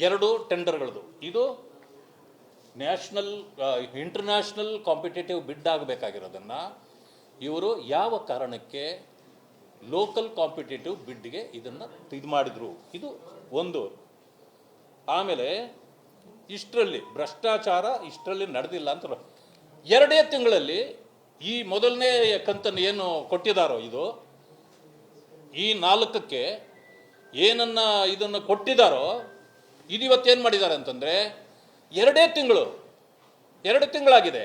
2 ಟೆಂಡರ್ಗಳದು. ಇದು national international competitive ಬಿಡ್ ಆಗಬೇಕಾಗಿರೋದನ್ನು ಇವರು ಯಾವ ಕಾರಣಕ್ಕೆ ಲೋಕಲ್ ಕಾಂಪಿಟೇಟಿವ್ ಬಿಡ್ಗೆ ಇದನ್ನು ಇದು ಮಾಡಿದ್ರು, ಇದು ಒಂದು. ಆಮೇಲೆ ಇಷ್ಟರಲ್ಲಿ ಭ್ರಷ್ಟಾಚಾರ ಇಷ್ಟರಲ್ಲಿ ನಡೆದಿಲ್ಲ ಅಂತ 2 ತಿಂಗಳಲ್ಲಿ ಈ ಮೊದಲನೇ ಕಂತನ್ನು ಏನು ಕೊಟ್ಟಿದ್ದಾರೋ ಇದು ಈ 4ಕ್ಕೆ ಏನನ್ನ ಇದನ್ನು ಕೊಟ್ಟಿದ್ದಾರೋ ಇದು ಇವತ್ತೇನು ಮಾಡಿದ್ದಾರೆ ಅಂತಂದರೆ 2 ತಿಂಗಳಾಗಿದೆ,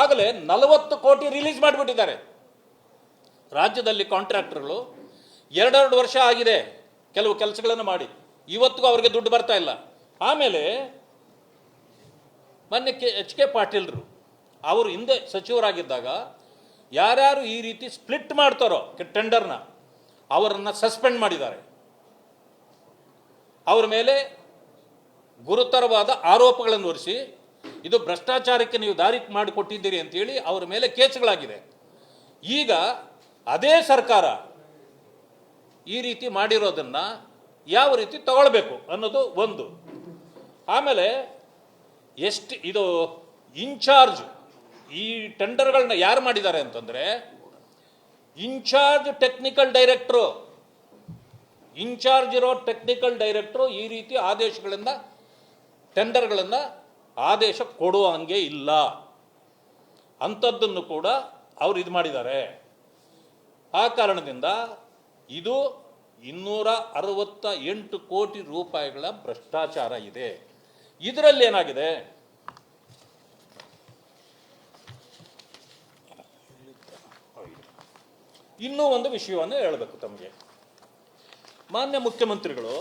ಆಗಲೇ 40 ಕೋಟಿ ರಿಲೀಸ್ ಮಾಡಿಬಿಟ್ಟಿದ್ದಾರೆ. ರಾಜ್ಯದಲ್ಲಿ ಕಾಂಟ್ರಾಕ್ಟರ್ಗಳು 2 ವರ್ಷ ಆಗಿದೆ ಕೆಲವು ಕೆಲಸಗಳನ್ನು ಮಾಡಿ, ಇವತ್ತಿಗೂ ಅವರಿಗೆ ದುಡ್ಡು ಬರ್ತಾ ಇಲ್ಲ. ಆಮೇಲೆ ಮೊನ್ನೆ ಎಚ್ ಕೆ ಪಾಟೀಲ್ರು ಅವರು ಹಿಂದೆ ಸಚಿವರಾಗಿದ್ದಾಗ ಯಾರ್ಯಾರು ಈ ರೀತಿ ಸ್ಪ್ಲಿಟ್ ಮಾಡ್ತಾರೋ ಟೆಂಡರ್ನ ಅವರನ್ನು ಸಸ್ಪೆಂಡ್ ಮಾಡಿದ್ದಾರೆ. ಅವರ ಮೇಲೆ ಗುರುತರವಾದ ಆರೋಪಗಳನ್ನು ಹೊರಿಸಿ ಇದು ಭ್ರಷ್ಟಾಚಾರಕ್ಕೆ ನೀವು ದಾರಿ ಮಾಡಿಕೊಟ್ಟಿದ್ದೀರಿ ಅಂತೇಳಿ ಅವರ ಮೇಲೆ ಕೇಸುಗಳಾಗಿದೆ. ಈಗ ಅದೇ ಸರ್ಕಾರ ಈ ರೀತಿ ಮಾಡಿರೋದನ್ನು ಯಾವ ರೀತಿ ತಗೊಳ್ಬೇಕು ಅನ್ನೋದು ಒಂದು. ಆಮೇಲೆ ಇದು ಇನ್ಚಾರ್ಜ್ ಈ ಟೆಂಡರ್ಗಳನ್ನ ಯಾರು ಮಾಡಿದ್ದಾರೆ ಅಂತಂದರೆ ಇನ್ಚಾರ್ಜ್ ಇರೋ ಟೆಕ್ನಿಕಲ್ ಡೈರೆಕ್ಟ್ರು ಈ ರೀತಿ ಆದೇಶಗಳಿಂದ ಟೆಂಡರ್ಗಳನ್ನು ಆದೇಶ ಕೊಡುವಂಗೆ ಇಲ್ಲ ಅಂಥದ್ದನ್ನು ಕೂಡ ಅವರು ಇದು ಮಾಡಿದ್ದಾರೆ. ಆ ಕಾರಣದಿಂದ ಇದು 268 ಕೋಟಿ ರೂಪಾಯಿಗಳ ಭ್ರಷ್ಟಾಚಾರ ಇದೆ. ಇದರಲ್ಲಿ ಏನಾಗಿದೆ, ಇನ್ನೂ ಒಂದು ವಿಷಯವನ್ನು ಹೇಳಬೇಕು ತಮಗೆ. ಮಾನ್ಯ ಮುಖ್ಯಮಂತ್ರಿಗಳು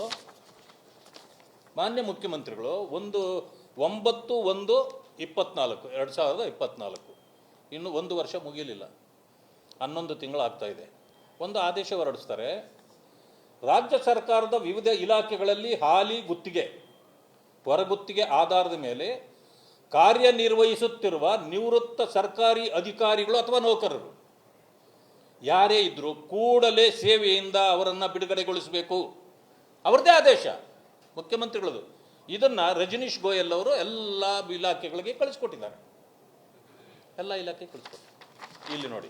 9/1/2024 ಇನ್ನು 1 ವರ್ಷ ಮುಗಿಯಲಿಲ್ಲ, 11 ತಿಂಗಳಾಗ್ತಾ ಇದೆ. ಒಂದು ಆದೇಶ ಹೊರಡಿಸ್ತಾರೆ. ರಾಜ್ಯ ಸರ್ಕಾರದ ವಿವಿಧ ಇಲಾಖೆಗಳಲ್ಲಿ ಹಾಲಿ ಗುತ್ತಿಗೆ ಹೊರಗುತ್ತಿಗೆ ಆಧಾರದ ಮೇಲೆ ಕಾರ್ಯನಿರ್ವಹಿಸುತ್ತಿರುವ ನಿವೃತ್ತ ಸರ್ಕಾರಿ ಅಧಿಕಾರಿಗಳು ಅಥವಾ ನೌಕರರು ಯಾರೇ ಇದ್ದರೂ ಕೂಡಲೇ ಸೇವೆಯಿಂದ ಅವರನ್ನು ಬಿಡುಗಡೆಗೊಳಿಸಬೇಕು. ಅವ್ರದ್ದೇ ಆದೇಶ ಮುಖ್ಯಮಂತ್ರಿಗಳದು. ಇದನ್ನು ರಜನೀಶ್ ಗೋಯಲ್ ಅವರು ಎಲ್ಲ ಇಲಾಖೆಗಳಿಗೆ ಕಳಿಸ್ಕೊಟ್ಟಿದ್ದಾರೆ. ಎಲ್ಲ ಇಲಾಖೆ ಕಳಿಸ್ಕೊಟ್ಟಿದ್ದಾರೆ. ಇಲ್ಲಿ ನೋಡಿ,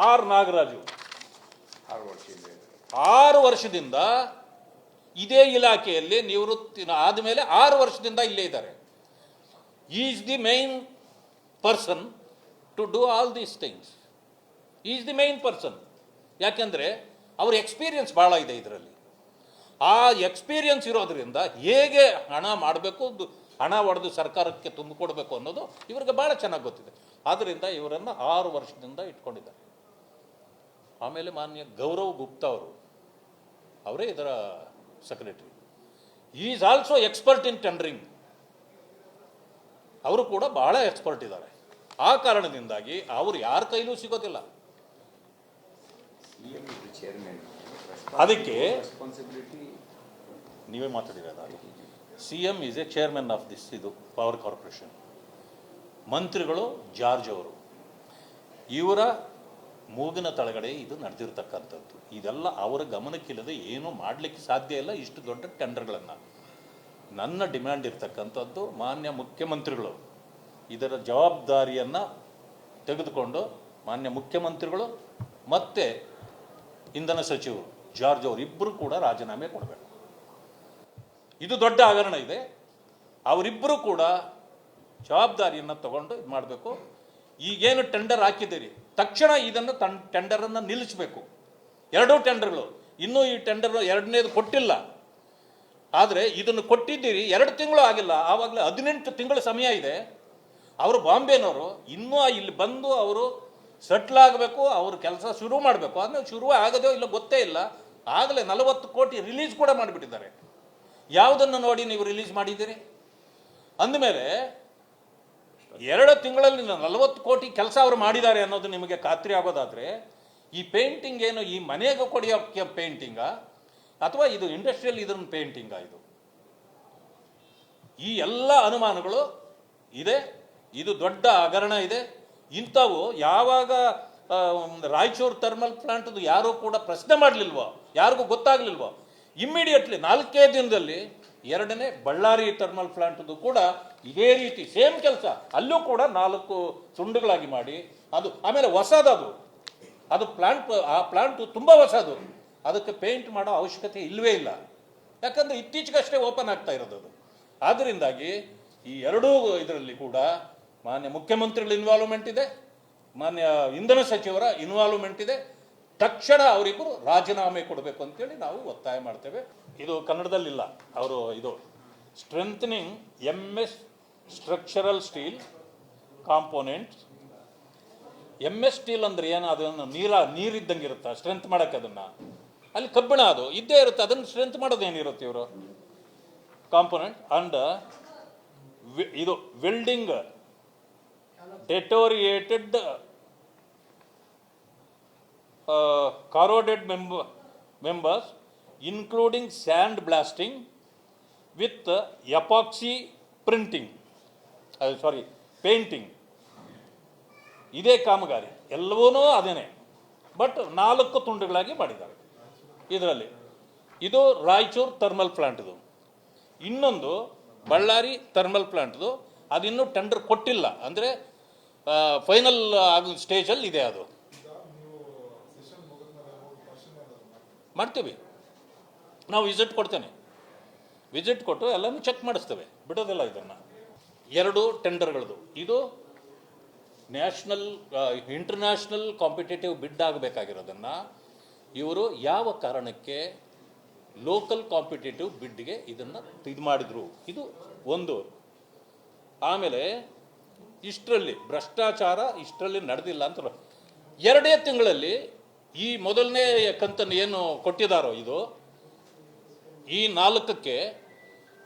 ಆರ್ ನಾಗರಾಜು 6 ವರ್ಷದಿಂದ ಇದೇ ಇಲಾಖೆಯಲ್ಲಿ ನಿವೃತ್ತಿ ಆದಮೇಲೆ 6 ವರ್ಷದಿಂದ ಇಲ್ಲೇ ಇದ್ದಾರೆ. Is the main person to do all these things. Is the main person. ಯಾಕೆಂದರೆ ಅವ್ರ ಎಕ್ಸ್ಪೀರಿಯನ್ಸ್ ಭಾಳ ಇದೆ ಇದರಲ್ಲಿ. ಆ ಎಕ್ಸ್ಪೀರಿಯನ್ಸ್ ಇರೋದ್ರಿಂದ ಹೇಗೆ ಹಣ ಮಾಡಬೇಕು, ಹಣ ಹೊಡೆದು ಸರ್ಕಾರಕ್ಕೆ ತುಂಬಿಕೊಡ್ಬೇಕು ಅನ್ನೋದು ಇವರಿಗೆ ಭಾಳ ಚೆನ್ನಾಗಿ ಗೊತ್ತಿದೆ. ಆದ್ದರಿಂದ ಇವರನ್ನು 6 ವರ್ಷದಿಂದ ಇಟ್ಕೊಂಡಿದ್ದಾರೆ. ಆಮೇಲೆ ಮಾನ್ಯ ಗೌರವ್ ಗುಪ್ತಾ ಅವರೇ ಇದರ secretary. Is also expert in tendering. ಅವರು ಕೂಡ ಬಹಳ ಎಕ್ಸ್ಪರ್ಟ್ ಇದ್ದಾರೆ. ಆ ಕಾರಣದಿಂದಾಗಿ ಅವರು ಯಾರ ಕೈಲೂ ಸಿಗೋದಿಲ್ಲ. ಅದಕ್ಕೆ ನೀವೇ ಮಾತಾಡಿರೋದಾಗಿ CM is A chairman of this ಇದು ಪವರ್ ಕಾರ್ಪೊರೇಷನ್. ಮಂತ್ರಿಗಳು ಜಾರ್ಜ್ ಅವರು, ಇವರ ಮೂಗಿನ ತಳಗಡೆ ಇದು ನಡೆದಿರ್ತಕ್ಕಂಥದ್ದು. ಇದೆಲ್ಲ ಅವರ ಗಮನಕ್ಕಿಲ್ಲದೆ ಏನೂ ಮಾಡಲಿಕ್ಕೆ ಸಾಧ್ಯ ಇಲ್ಲ. ಇಷ್ಟು ದೊಡ್ಡ ಟೆಂಡರ್ಗಳನ್ನು ನನ್ನ ಡಿಮ್ಯಾಂಡ್ ಇರ್ತಕ್ಕಂಥದ್ದು ಮಾನ್ಯ ಮುಖ್ಯಮಂತ್ರಿಗಳು ಇದರ ಜವಾಬ್ದಾರಿಯನ್ನು ತೆಗೆದುಕೊಂಡು ಮಾನ್ಯ ಮುಖ್ಯಮಂತ್ರಿಗಳು ಮತ್ತು ಇಂಧನ ಸಚಿವರು ಜಾರ್ಜ್ ಅವರು ಇಬ್ಬರು ಕೂಡ ರಾಜೀನಾಮೆ ಕೊಡಬೇಕು. ಇದು ದೊಡ್ಡ ಹಗರಣ ಇದೆ. ಅವರಿಬ್ಬರು ಕೂಡ ಜವಾಬ್ದಾರಿಯನ್ನು ತಗೊಂಡು ಇದು ಮಾಡಬೇಕು. ಈಗೇನು ಟೆಂಡರ್ ಹಾಕಿದ್ದೀರಿ ತಕ್ಷಣ ಇದನ್ನು ಟೆಂಡರನ್ನು ನಿಲ್ಲಿಸಬೇಕು. 2 ಟೆಂಡರ್ಗಳು ಇನ್ನೂ ಈ ಟೆಂಡರ್ 2ನೇದು ಕೊಟ್ಟಿಲ್ಲ. ಆದರೆ ಇದನ್ನು ಕೊಟ್ಟಿದ್ದೀರಿ 2 ತಿಂಗಳು ಆಗಿಲ್ಲ, ಆವಾಗಲೇ 18 ತಿಂಗಳ ಸಮಯ ಇದೆ. ಅವರು ಬಾಂಬೆನವರು ಇನ್ನೂ ಇಲ್ಲಿ ಬಂದು ಅವರು ಸೆಟ್ಲ್ ಆಗಬೇಕು, ಅವರು ಕೆಲಸ ಶುರು ಮಾಡಬೇಕು. ಅಂದರೆ ಶುರು ಆಗೋದೋ ಇಲ್ಲ ಗೊತ್ತೇ ಇಲ್ಲ. ಆಗಲೇ 40 ಕೋಟಿ ರಿಲೀಸ್ ಕೂಡ ಮಾಡಿಬಿಟ್ಟಿದ್ದಾರೆ. ಯಾವುದನ್ನು ನೋಡಿ ನೀವು ರಿಲೀಸ್ ಮಾಡಿದ್ದೀರಿ ಅಂದಮೇಲೆ 2 ತಿಂಗಳಲ್ಲಿ 40 ಕೋಟಿ ಕೆಲಸ ಅವರು ಮಾಡಿದ್ದಾರೆ ಅನ್ನೋದು ನಿಮಗೆ ಖಾತ್ರಿ ಆಗೋದಾದರೆ ಈ ಪೇಂಟಿಂಗ್ ಏನು ಈ ಮನೆಗೆ ಕೊಡಿಯೋಕ್ಕೆ ಪೇಂಟಿಂಗಾ ಅಥವಾ ಇದು ಇಂಡಸ್ಟ್ರಿಯಲ್ ಇದನ್ನು ಪೇಂಟಿಂಗಾ? ಈ ಎಲ್ಲ ಅನುಮಾನಗಳು ಇದೆ. ಇದು ದೊಡ್ಡ ಹಗರಣ ಇದೆ. ಇಂಥವು ಯಾವಾಗ ರಾಯಚೂರು ಥರ್ಮಲ್ ಪ್ಲಾಂಟ್ದು ಯಾರೂ ಕೂಡ ಪ್ರಶ್ನೆ ಮಾಡಲಿಲ್ವೋ, ಯಾರಿಗೂ ಗೊತ್ತಾಗಲಿಲ್ವೋ, ಇಮ್ಮಿಡಿಯೇಟ್ಲಿ 4 ದಿನದಲ್ಲಿ ಎರಡನೇ ಬಳ್ಳಾರಿ ಥರ್ಮಲ್ ಪ್ಲಾಂಟ್ದು ಕೂಡ ಇದೇ ರೀತಿ ಸೇಮ್ ಕೆಲಸ, ಅಲ್ಲೂ ಕೂಡ 4 ತುಂಡುಗಳಾಗಿ ಮಾಡಿ ಅದು ಆಮೇಲೆ ಹೊಸದದು ಅದು ಆ ಪ್ಲಾಂಟ್ ತುಂಬ ಹೊಸದು, ಅದಕ್ಕೆ ಪೇಂಟ್ ಮಾಡೋ ಅವಶ್ಯಕತೆ ಇಲ್ಲವೇ ಇಲ್ಲ, ಯಾಕಂದರೆ ಇತ್ತೀಚೆಗಷ್ಟೇ ಓಪನ್ ಆಗ್ತಾ ಇರೋದು ಅದು. ಆದ್ದರಿಂದಾಗಿ ಈ ಎರಡೂ ಇದರಲ್ಲಿ ಕೂಡ ಮಾನ್ಯ ಮುಖ್ಯಮಂತ್ರಿಗಳ ಇನ್ವಾಲ್ವ್ಮೆಂಟ್ ಇದೆ, ಮಾನ್ಯ ಇಂಧನ ಸಚಿವರ ಇನ್ವಾಲ್ವ್ಮೆಂಟ್ ಇದೆ. ತಕ್ಷಣ ಅವರಿಬ್ಬರು ರಾಜೀನಾಮೆ ಕೊಡಬೇಕು ಅಂತೇಳಿ ನಾವು ಒತ್ತಾಯ ಮಾಡ್ತೇವೆ. ಇದು ಕನ್ನಡದಲ್ಲಿಲ್ಲ, ಅವರು ಇದು strengthening MS structural steel components. MS steel ಅಂದರೆ ಏನು, ಅದನ್ನು ನೀರಿದ್ದಂಗೆ ಇರುತ್ತೆ ಸ್ಟ್ರೆಂತ್ ಮಾಡೋಕ್ಕೆ, ಅದನ್ನು ಅಲ್ಲಿ ಕಬ್ಬಿಣ ಅದು ಇದ್ದೇ ಇರುತ್ತೆ, ಅದನ್ನು ಸ್ಟ್ರೆಂತ್ ಮಾಡೋದು ಏನಿರುತ್ತೆ ಇವರು ಕಾಂಪೋನೆಂಟ್. ಅಂಡ್ ಇದು welding ಡೆಟೋರಿಯೇಟೆಡ್ corroded members including sand blasting with epoxy printing painting. ಇದೇ ಕಾಮಗಾರಿ ಎಲ್ಲವೂ ಅದೇನೆ, ಬಟ್ 4 ತುಂಡುಗಳಾಗಿ ಮಾಡಿದ್ದಾರೆ ಇದರಲ್ಲಿ. ಇದು ರಾಯಚೂರು ಥರ್ಮಲ್ ಪ್ಲಾಂಟ್ದು. ಇನ್ನೊಂದು ಬಳ್ಳಾರಿ ಥರ್ಮಲ್ ಪ್ಲಾಂಟ್ದು, ಅದಿನ್ನೂ ಟೆಂಡರ್ ಕೊಟ್ಟಿಲ್ಲ, ಅಂದರೆ ಫೈನಲ್ ಆಗೋ ಸ್ಟೇಜಲ್ಲಿ ಇದೆ. ಅದು ಮಾಡ್ತೀವಿ ನಾವು, ವಿಸಿಟ್ ಕೊಡ್ತೇನೆ, ವಿಸಿಟ್ ಕೊಟ್ಟು ಎಲ್ಲನೂ ಚೆಕ್ ಮಾಡಿಸ್ತೇವೆ, ಬಿಡೋದಿಲ್ಲ ಇದನ್ನು. 2 ಟೆಂಡರ್ಗಳದು, ಇದು ನ್ಯಾಷನಲ್ ಇಂಟರ್ನ್ಯಾಷನಲ್ ಕಾಂಪಿಟೇಟಿವ್ ಬಿಡ್ ಆಗಬೇಕಾಗಿರೋದನ್ನು ಇವರು ಯಾವ ಕಾರಣಕ್ಕೆ ಲೋಕಲ್ ಕಾಂಪಿಟೇಟಿವ್ ಬಿಡ್ಗೆ ಇದನ್ನು ಇದು ಮಾಡಿದ್ರು, ಇದು ಒಂದು. ಆಮೇಲೆ ಇಷ್ಟರಲ್ಲಿ ಭ್ರಷ್ಟಾಚಾರ ಇಷ್ಟರಲ್ಲಿ ನಡೆದಿಲ್ಲ ಅಂತ 2 ತಿಂಗಳಲ್ಲಿ ಈ ಮೊದಲನೇ ಕಂತನ್ನು ಏನು ಕೊಟ್ಟಿದ್ದಾರೋ ಇದು, ಈ 4ಕ್ಕೆ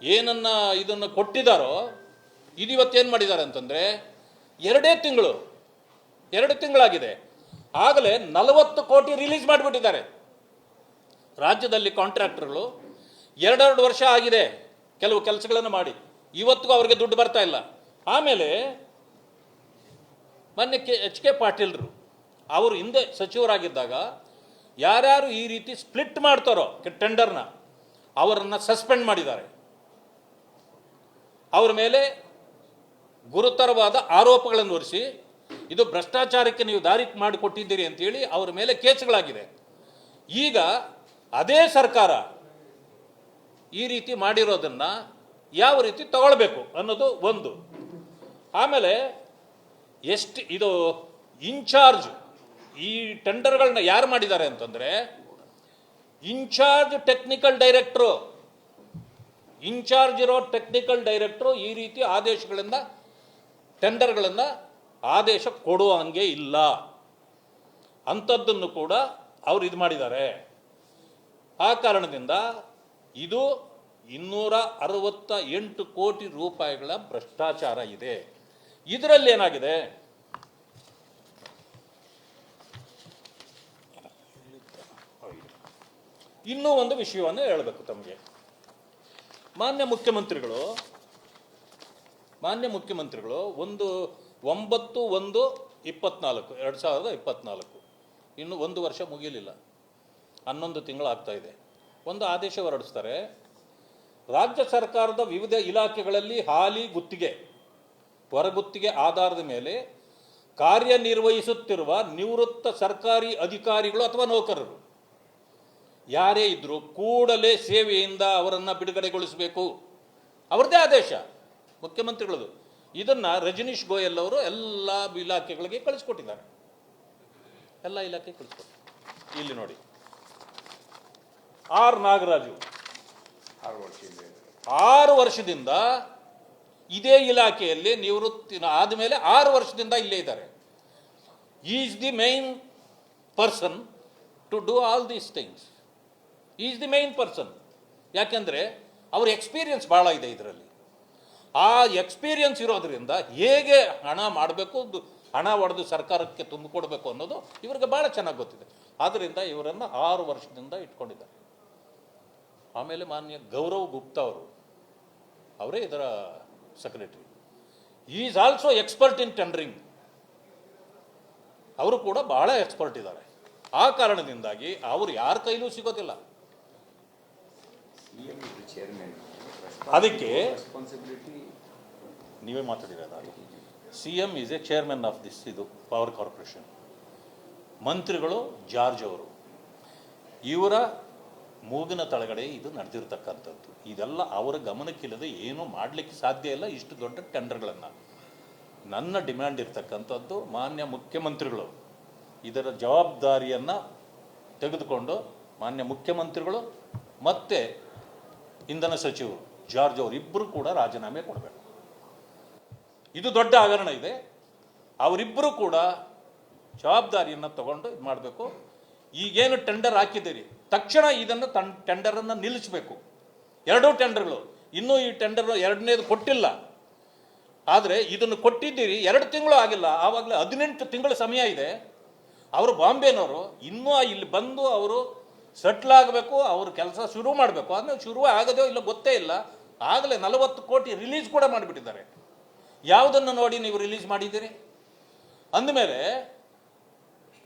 ಏನನ್ನ ಇದನ್ನು ಕೊಟ್ಟಿದ್ದಾರೋ ಇದು ಇವತ್ತೇನು ಮಾಡಿದ್ದಾರೆ ಅಂತಂದರೆ 2 ತಿಂಗಳಾಗಿದೆ, ಆಗಲೇ 40 ಕೋಟಿ ರಿಲೀಸ್ ಮಾಡಿಬಿಟ್ಟಿದ್ದಾರೆ. ರಾಜ್ಯದಲ್ಲಿ ಕಾಂಟ್ರಾಕ್ಟರ್ಗಳು 2 ವರ್ಷ ಆಗಿದೆ ಕೆಲವು ಕೆಲಸಗಳನ್ನು ಮಾಡಿ, ಇವತ್ತಿಗೂ ಅವರಿಗೆ ದುಡ್ಡು ಬರ್ತಾ ಇಲ್ಲ. ಆಮೇಲೆ ಮೊನ್ನೆ HK ಪಾಟೀಲ್ರು ಅವರು ಹಿಂದೆ ಸಚಿವರಾಗಿದ್ದಾಗ ಯಾರ್ಯಾರು ಈ ರೀತಿ ಸ್ಪ್ಲಿಟ್ ಮಾಡ್ತಾರೋ ಟೆಂಡರ್ನ ಅವರನ್ನು ಸಸ್ಪೆಂಡ್ ಮಾಡಿದ್ದಾರೆ. ಅವರ ಮೇಲೆ ಗುರುತರವಾದ ಆರೋಪಗಳನ್ನು ಹೊರಿಸಿ ಇದು ಭ್ರಷ್ಟಾಚಾರಕ್ಕೆ ನೀವು ದಾರಿ ಮಾಡಿಕೊಟ್ಟಿದ್ದೀರಿ ಅಂತೇಳಿ ಅವರ ಮೇಲೆ ಕೇಸ್ಗಳಾಗಿದೆ. ಈಗ ಅದೇ ಸರ್ಕಾರ ಈ ರೀತಿ ಮಾಡಿರೋದನ್ನು ಯಾವ ರೀತಿ ತಗೊಳ್ಬೇಕು ಅನ್ನೋದು ಒಂದು. ಆಮೇಲೆ ಇದು ಇನ್ಚಾರ್ಜ್ ಈ ಟೆಂಡರ್ಗಳನ್ನ ಯಾರು ಮಾಡಿದ್ದಾರೆ ಅಂತಂದರೆ ಇನ್ಚಾರ್ಜ್ ಇರೋ ಟೆಕ್ನಿಕಲ್ ಡೈರೆಕ್ಟ್ರು ಈ ರೀತಿ ಆದೇಶಗಳಿಂದ ಟೆಂಡರ್ಗಳನ್ನು ಆದೇಶ ಕೊಡುವಂಗೆ ಇಲ್ಲ, ಅಂಥದ್ದನ್ನು ಕೂಡ ಅವರು ಇದು ಮಾಡಿದ್ದಾರೆ. ಆ ಕಾರಣದಿಂದ ಇದು 268 ಕೋಟಿ ರೂಪಾಯಿಗಳ ಭ್ರಷ್ಟಾಚಾರ ಇದೆ. ಇದರಲ್ಲಿ ಏನಾಗಿದೆ, ಇನ್ನೂ ಒಂದು ವಿಷಯವನ್ನು ಹೇಳಬೇಕು ತಮಗೆ. ಮಾನ್ಯ ಮುಖ್ಯಮಂತ್ರಿಗಳು 9/1/2024 ಇನ್ನು 1 ವರ್ಷ ಮುಗಿಯಲಿಲ್ಲ, 11 ತಿಂಗಳಾಗ್ತಾ ಇದೆ, ಒಂದು ಆದೇಶ ಹೊರಡಿಸ್ತಾರೆ. ರಾಜ್ಯ ಸರ್ಕಾರದ ವಿವಿಧ ಇಲಾಖೆಗಳಲ್ಲಿ ಹಾಲಿ ಗುತ್ತಿಗೆ ಹೊರಗುತ್ತಿಗೆ ಆಧಾರದ ಮೇಲೆ ಕಾರ್ಯನಿರ್ವಹಿಸುತ್ತಿರುವ ನಿವೃತ್ತ ಸರ್ಕಾರಿ ಅಧಿಕಾರಿಗಳು ಅಥವಾ ನೌಕರರು ಯಾರೇ ಇದ್ದರೂ ಕೂಡಲೇ ಸೇವೆಯಿಂದ ಅವರನ್ನು ಬಿಡುಗಡೆಗೊಳಿಸಬೇಕು, ಅವ್ರದ್ದೇ ಆದೇಶ ಮುಖ್ಯಮಂತ್ರಿಗಳದು. ಇದನ್ನು ರಜನೀಶ್ ಗೋಯಲ್ ಅವರು ಎಲ್ಲ ಇಲಾಖೆಗಳಿಗೆ ಕಳಿಸ್ಕೊಟ್ಟಿದ್ದಾರೆ, ಎಲ್ಲ ಇಲಾಖೆಗೆ ಕಳಿಸ್ಕೊಟ್ಟಿದ್ದಾರೆ. ಇಲ್ಲಿ ನೋಡಿ, ನಾಗರಾಜು 6 ವರ್ಷದಿಂದ ಇದೇ ಇಲಾಖೆಯಲ್ಲಿ ನಿವೃತ್ತಿ ಆದಮೇಲೆ 6 ವರ್ಷದಿಂದ ಇಲ್ಲೇ ಇದ್ದಾರೆ. Is the main person to do all these things. Is the main person, ಯಾಕೆಂದರೆ ಅವ್ರ ಎಕ್ಸ್ಪೀರಿಯನ್ಸ್ ಭಾಳ ಇದೆ ಇದರಲ್ಲಿ. ಆ ಎಕ್ಸ್ಪೀರಿಯನ್ಸ್ ಇರೋದ್ರಿಂದ ಹೇಗೆ ಹಣ ಮಾಡಬೇಕು, ಹಣ ಹೊಡೆದು ಸರ್ಕಾರಕ್ಕೆ ತುಂಬಿಕೊಡ್ಬೇಕು ಅನ್ನೋದು ಇವರಿಗೆ ಭಾಳ ಚೆನ್ನಾಗಿ ಗೊತ್ತಿದೆ. ಆದ್ದರಿಂದ ಇವರನ್ನು 6 ವರ್ಷದಿಂದ ಇಟ್ಕೊಂಡಿದ್ದಾರೆ. ಆಮೇಲೆ ಮಾನ್ಯ ಗೌರವ್ ಗುಪ್ತಾ ಅವರೇ ಇದರ secretary. Is also expert in tendering, ಅವರು ಕೂಡ ಬಹಳ ಎಕ್ಸ್ಪರ್ಟ್ ಇದ್ದಾರೆ. ಆ ಕಾರಣದಿಂದಾಗಿ ಅವರು ಯಾರ ಕೈಲೂ ಸಿಗೋದಿಲ್ಲ. ಅದಕ್ಕೆ ನೀವೇ ಮಾತಾಡಿರೋದು. CM is A chairman of this ಇದು ಪವರ್ ಕಾರ್ಪೊರೇಷನ್. ಮಂತ್ರಿಗಳು ಜಾರ್ಜ್ ಅವರು. ಇವರ ಮೂಗಿನ ತಳಗಡೆ ಇದು ನಡೆದಿರ್ತಕ್ಕಂಥದ್ದು. ಇದೆಲ್ಲ ಅವರ ಗಮನಕ್ಕಿಲ್ಲದೆ ಏನೂ ಮಾಡಲಿಕ್ಕೆ ಸಾಧ್ಯ ಇಲ್ಲ ಇಷ್ಟು ದೊಡ್ಡ ಟೆಂಡರ್ಗಳನ್ನು. ನನ್ನ ಡಿಮ್ಯಾಂಡ್ ಇರ್ತಕ್ಕಂಥದ್ದು, ಮಾನ್ಯ ಮುಖ್ಯಮಂತ್ರಿಗಳು ಇದರ ಜವಾಬ್ದಾರಿಯನ್ನು ತೆಗೆದುಕೊಂಡು ಮಾನ್ಯ ಮುಖ್ಯಮಂತ್ರಿಗಳು ಮತ್ತು ಇಂಧನ ಸಚಿವರು ಜಾರ್ಜ್ ಅವರು ಇಬ್ಬರು ಕೂಡ ರಾಜೀನಾಮೆ ಕೊಡಬೇಕು. ಇದು ದೊಡ್ಡ ಹಗರಣ ಇದೆ. ಅವರಿಬ್ಬರು ಕೂಡ ಜವಾಬ್ದಾರಿಯನ್ನು ತಗೊಂಡು ಇದು ಮಾಡಬೇಕು. ಈಗೇನು ಟೆಂಡರ್ ಹಾಕಿದ್ದೀರಿ ತಕ್ಷಣ ಇದನ್ನು ಟೆಂಡರನ್ನು ನಿಲ್ಲಿಸಬೇಕು. ಎರಡೂ ಟೆಂಡರ್ಗಳು ಇನ್ನೂ ಈ ಟೆಂಡರ್ ಎರಡನೇದು ಕೊಟ್ಟಿಲ್ಲ. ಆದರೆ ಇದನ್ನು ಕೊಟ್ಟಿದ್ದೀರಿ 2 ತಿಂಗಳು ಆಗಿಲ್ಲ, ಆವಾಗಲೇ 18 ತಿಂಗಳ ಸಮಯ ಇದೆ. ಅವರು ಬಾಂಬೆನವರು ಇನ್ನೂ ಇಲ್ಲಿ ಬಂದು ಅವರು ಸೆಟ್ಲ್ ಆಗಬೇಕು, ಅವರು ಕೆಲಸ ಶುರು ಮಾಡಬೇಕು. ಅಂದರೆ ಶುರು ಆಗದೋ ಇಲ್ಲ ಗೊತ್ತೇ ಇಲ್ಲ. ಆಗಲೇ 40 ಕೋಟಿ ರಿಲೀಸ್ ಕೂಡ ಮಾಡಿಬಿಟ್ಟಿದ್ದಾರೆ. ಯಾವುದನ್ನು ನೋಡಿ ನೀವು ರಿಲೀಸ್ ಮಾಡಿದ್ದೀರಿ? ಅಂದಮೇಲೆ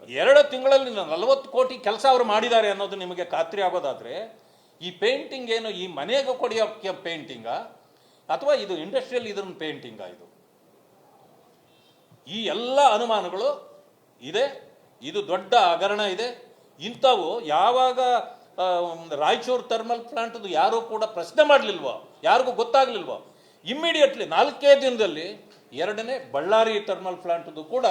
2 ತಿಂಗಳಲ್ಲಿ 40 ಕೋಟಿ ಕೆಲಸ ಅವರು ಮಾಡಿದ್ದಾರೆ ಅನ್ನೋದು ನಿಮಗೆ ಖಾತ್ರಿ ಆಗೋದಾದರೆ, ಈ ಪೇಂಟಿಂಗ್ ಏನು ಈ ಮನೆಗೆ ಕೊಡಿಯೋಕ್ಕೆ ಪೇಂಟಿಂಗಾ ಅಥವಾ ಇದು ಇಂಡಸ್ಟ್ರಿಯಲ್ ಇದನ್ನು ಪೇಂಟಿಂಗಾ? ಈ ಎಲ್ಲ ಅನುಮಾನಗಳು ಇದೆ. ಇದು ದೊಡ್ಡ ಹಗರಣ ಇದೆ. ಇಂಥವು ಯಾವಾಗ ರಾಯಚೂರು ಥರ್ಮಲ್ ಪ್ಲಾಂಟ್ದು ಯಾರೂ ಕೂಡ ಪ್ರಶ್ನೆ ಮಾಡಲಿಲ್ವೋ, ಯಾರಿಗೂ ಗೊತ್ತಾಗಲಿಲ್ವೋ, ಇಮ್ಮಿಡಿಯೇಟ್ಲಿ 4 ದಿನದಲ್ಲಿ 2ನೇ ಬಳ್ಳಾರಿ ಥರ್ಮಲ್ ಪ್ಲಾಂಟ್ದು ಕೂಡ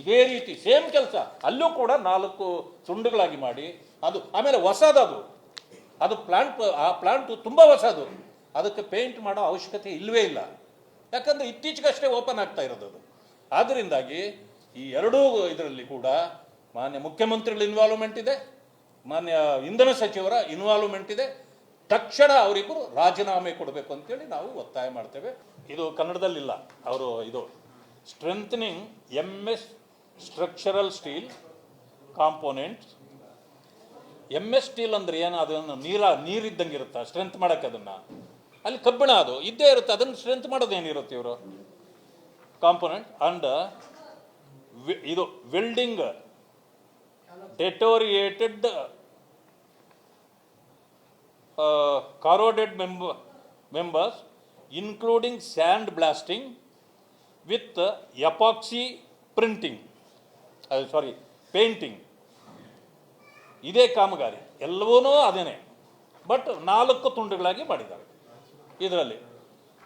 ಇದೇ ರೀತಿ ಸೇಮ್ ಕೆಲಸ, ಅಲ್ಲೂ ಕೂಡ 4 ತುಂಡುಗಳಾಗಿ ಮಾಡಿ ಅದು ಆಮೇಲೆ ಹೊಸದದು ಅದು ಆ ಪ್ಲಾಂಟ್ ತುಂಬ ಹೊಸದು. ಅದಕ್ಕೆ ಪೇಂಟ್ ಮಾಡೋ ಅವಶ್ಯಕತೆ ಇಲ್ಲವೇ ಇಲ್ಲ. ಯಾಕಂದರೆ ಇತ್ತೀಚೆಗಷ್ಟೇ ಓಪನ್ ಆಗ್ತಾ ಇರೋದು ಅದು. ಆದ್ದರಿಂದಾಗಿ ಈ ಎರಡೂ ಇದರಲ್ಲಿ ಕೂಡ ಮಾನ್ಯ ಮುಖ್ಯಮಂತ್ರಿಗಳ ಇನ್ವಾಲ್ವ್ಮೆಂಟ್ ಇದೆ, ಮಾನ್ಯ ಇಂಧನ ಸಚಿವರ ಇನ್ವಾಲ್ವ್ಮೆಂಟ್ ಇದೆ. ತಕ್ಷಣ ಅವರಿಬ್ಬರು ರಾಜೀನಾಮೆ ಕೊಡಬೇಕು ಅಂತೇಳಿ ನಾವು ಒತ್ತಾಯ ಮಾಡ್ತೇವೆ. ಇದು ಕನ್ನಡದಲ್ಲಿಲ್ಲ. ಅವರು ಇದು strengthening MS structural steel components. MS steel ಅಂದರೆ ಏನು? ಅದನ್ನು ನೀರಿದ್ದಂಗೆ ಇರುತ್ತೆ ಸ್ಟ್ರೆಂತ್ ಮಾಡೋಕ್ಕೆ. ಅದನ್ನು ಅಲ್ಲಿ ಕಬ್ಬಿಣ ಅದು ಇದ್ದೇ ಇರುತ್ತೆ, ಅದನ್ನು ಸ್ಟ್ರೆಂತ್ ಮಾಡೋದು ಏನಿರುತ್ತೆ ಇವರು ಕಾಂಪೋನೆಂಟ್. ಆ್ಯಂಡ್ ಇದು welding ಡೆಟೋರಿಯೇಟೆಡ್ corroded members including sand blasting with epoxy printing painting. ಇದೇ ಕಾಮಗಾರಿ ಎಲ್ಲವೂ ಅದೇನೆ, ಬಟ್ 4 ತುಂಡುಗಳಾಗಿ ಮಾಡಿದ್ದಾರೆ ಇದರಲ್ಲಿ.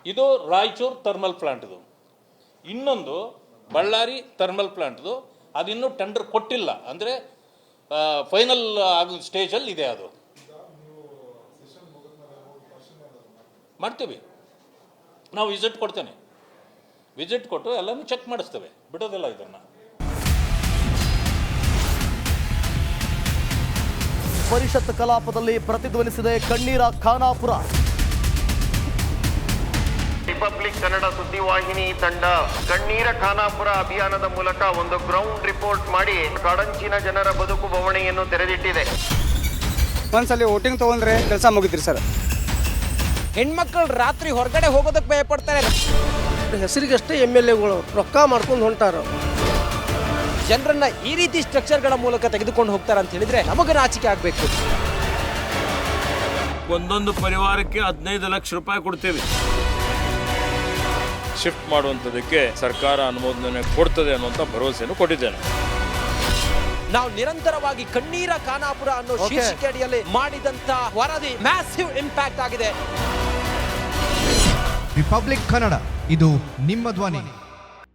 ಇದು ರಾಯಚೂರು ಥರ್ಮಲ್ ಪ್ಲಾಂಟ್ದು. ಇನ್ನೊಂದು ಬಳ್ಳಾರಿ ಥರ್ಮಲ್ ಪ್ಲಾಂಟ್ದು. ಅದಿನ್ನೂ ಟೆಂಡರ್ ಕೊಟ್ಟಿಲ್ಲ, ಅಂದರೆ ಫೈನಲ್ ಆಗೋ ಸ್ಟೇಜಲ್ಲಿ ಇದೆ. ಅದು ಮಾಡ್ತೀವಿ ನಾವು. ವಿಸಿಟ್ ಕೊಡ್ತೇನೆ, ವಿಸಿಟ್ ಕೊಟ್ಟು ಎಲ್ಲನೂ ಚೆಕ್ ಮಾಡಿಸ್ತೇವೆ, ಬಿಡೋದಿಲ್ಲ ಇದನ್ನು. ಪರಿಷತ್ ಕಲಾಪದಲ್ಲಿ ಪ್ರತಿಧ್ವನಿಸಿದೆ ಕಣ್ಣೀರ ಖಾನಾಪುರ. ರಿಪಬ್ಲಿಕ್ ಕನ್ನಡ ಸುದ್ದಿವಾಹಿನಿ ತಂಡ ಕಣ್ಣೀರ ಖಾನಾಪುರ ಅಭಿಯಾನದ ಮೂಲಕ ಒಂದು ಗ್ರೌಂಡ್ ರಿಪೋರ್ಟ್ ಮಾಡಿ ಕಾಡಂಚಿನ ಜನರ ಬದುಕು ಬವಣೆಯನ್ನು ತೆರೆದಿಟ್ಟಿದೆ. ಒಂದ್ಸಲಿ ವೋಟಿಂಗ್ ತಗೊಂಡ್ರೆ ಕೆಲಸ ಮುಗಿದ್ರಿ ಸರ್. ಹೆಣ್ಮಕ್ಳು ರಾತ್ರಿ ಹೊರಗಡೆ ಹೋಗೋದಕ್ಕೆ ಭಯ ಪಡ್ತಾರೆ. ಹೆಸರಿಗಷ್ಟೇ MLAಗಳು ರೊಕ್ಕ ಮಾಡ್ಕೊಂಡು ಹೊಂಟಾರ. ಜನರನ್ನ ಈ ರೀತಿ ಸ್ಟ್ರಕ್ಚರ್ಗಳ ಮೂಲಕ ತೆಗೆದುಕೊಂಡು ಹೋಗ್ತಾರೆ ಅಂತ ಹೇಳಿದ್ರೆ ನಮಗೆ ನಾಚಿಕೆ ಆಗಬೇಕು. ಒಂದೊಂದು ಪರಿವಾರಕ್ಕೆ 15 ಲಕ್ಷ ರೂಪಾಯಿ ಕೊಡ್ತೇವೆ. ಶಿಫ್ಟ್ ಮಾಡುವಂಥದ್ದಕ್ಕೆ ಸರ್ಕಾರ ಅನುಮೋದನೆ ಕೊಡ್ತದೆ ಅನ್ನುವಂಥ ಭರವಸೆಯನ್ನು ಕೊಟ್ಟಿದ್ದೇನೆ. ನಾವು ನಿರಂತರವಾಗಿ ಕಣ್ಣೀರ ಖಾನಾಪುರ ಅನ್ನೋ ಶೀರ್ಷಿಕೆ ಅಡಿಯಲ್ಲಿ ಮಾಡಿದಂತ ವರದಿ ಮ್ಯಾಸಿವ್ ಇಂಪ್ಯಾಕ್ಟ್ ಆಗಿದೆ. ರಿಪಬ್ಲಿಕ್ ಕನ್ನಡ, ಇದು ನಿಮ್ಮ ಧ್ವನಿ.